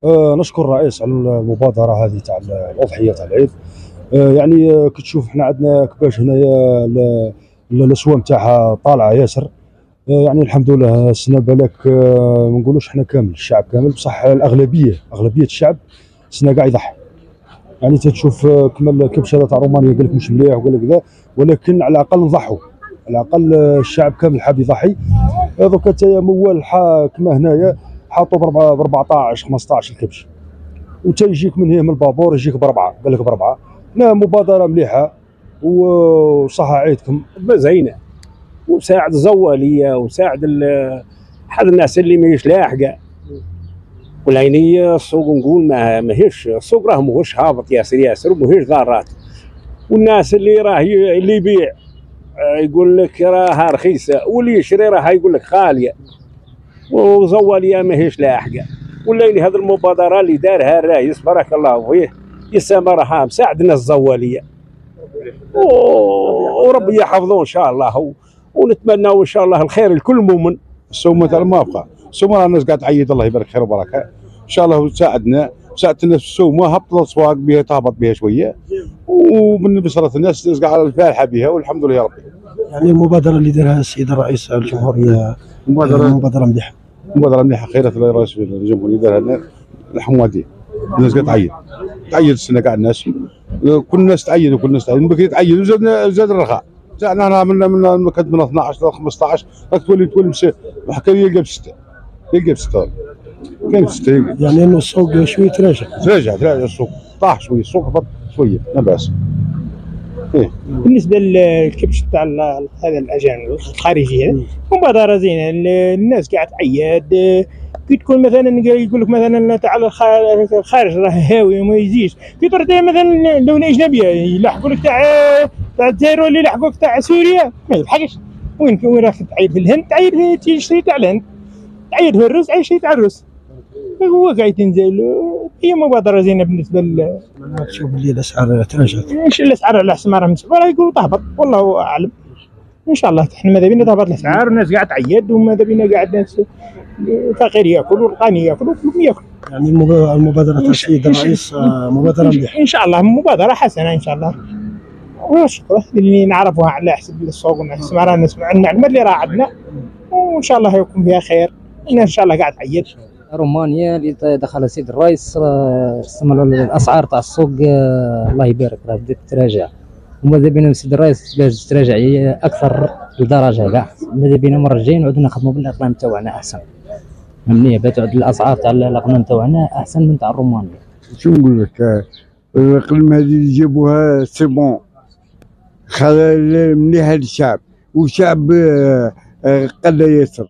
نشكر الرئيس على المبادرة هذه تاع الأضحية تاع العيد. يعني كتشوف حنا عندنا كباش هنايا الأسواق نتاعها طالعة ياسر. يعني الحمد لله السنة بالك، ما نقولوش حنا كامل الشعب كامل، بصح أغلبية الشعب السنة قاع يضحي. يعني تشوف كما الكبش هذا تاع رومانيا قال لك مش مليح وقال لك ذا، ولكن على الأقل نضحوا، على الأقل الشعب كامل حاب يضحي. دوكا انت موال كما هنايا حاطوا ب 14 15 الكبش، وانت يجيك من هنا من البابور يجيك بربعه، قال لك بربعه. لا، مبادره مليحه وصحة عيدكم زينه، وساعد الزواليه وساعد حد الناس اللي ماهيش لاحقه. والعينيه السوق نقول ماهيش السوق راه ماهوش هابط ياسر وماهيش ضارات. والناس اللي يبيع يقول لك راها رخيصه، واللي يشري راها يقول لك غاليه، وزواليه ماهيش لاحقه. والليل هذه المبادره اللي دارها الرئيس بارك الله فيه يسامرها مساعد الناس الزواليه، وربي يحفظه ان شاء الله، ونتمنوا ان شاء الله الخير لكل مؤمن. السومه تاع الموافقه، السومه الناس قاعد تعيد، الله يبارك خير وبركه ان شاء الله. ساعدنا ساعدت الناس في السومه، هبط الاسواق بها تهبط بها شويه، وبالنسبه الناس قاعده فالحه بها والحمد لله يا ربي. يعني المبادره اللي دارها السيد الرئيس الجمهوريه مبادره مليحه، مبادره مليحه خيرت الرئيس الجمهوريه دارها الحمادي. الناس قاعده تعيد السنه قاعد الناس، كل الناس تعيد وكل الناس تعيد، بكري تعيد وزاد الرخاء. زعنا انا من كنت من 12 ل 15 راك تولي حكى لي يلقى بسته، يلقى بسته، كان بسته. يعني انه السوق شويه تراجع السوق طاح شويه، السوق هبط شويه، لا باس. بالنسبه للكبش تاع هذا الاجانب الخارجيه، مبادره زينه. الناس قاعد تعيد، كي تكون مثلا يقول لك مثلا تاع الخارج راه هاوي وما يجيش، كي تروح مثلا دوله اجنبيه يلحقوا لك تاع الجزائر، ولا يلحقوك تاع سوريا، ما يلحقش. وين راك تعيد في الهند، تعيد تشري تاع الهند، تعيد في الروس، تعيد شيء تاع الروس. هو قاعد تنزل. هي مبادره زينه بالنسبه تشوف اللي الاسعار تراجعت. الاسعار على حسب ما راهم يقولوا تهبط، والله اعلم. ان شاء الله احنا ماذا بينا تهبط الاسعار، والناس قاعد تعيد، وماذا بينا قاعد الناس الفقير ياكل والغني ياكل وكلهم ياكل. يعني المبادره تاع السيد الرئيس مبادره مليحه ان شاء الله، مبادره حسنه ان شاء الله. ونشكره اللي نعرفوها على حسب السوق ونحسب ما رانا نسمع المعلومات اللي راه عندنا، وان شاء الله يكون فيها خير. الناس ان شاء الله قاعد تعيد. رومانيا اللي دخل السيد الرئيس استمر الاسعار تاع السوق، الله يبارك راه بدات تراجع، وماذا بينا السيد الرئيس باش تراجع اكثر لدرجه كاع. ماذا بينا المره الجايه نعودو نخدموا بالاقلام تاعنا احسن، فهمني، تعود الاسعار تاع الاقلام تاعنا احسن من تاع رومانيا. شو نقول لك، الاقلام هذه اللي جابوها سي بون، مليحه للشعب، والشعب قل ياسر.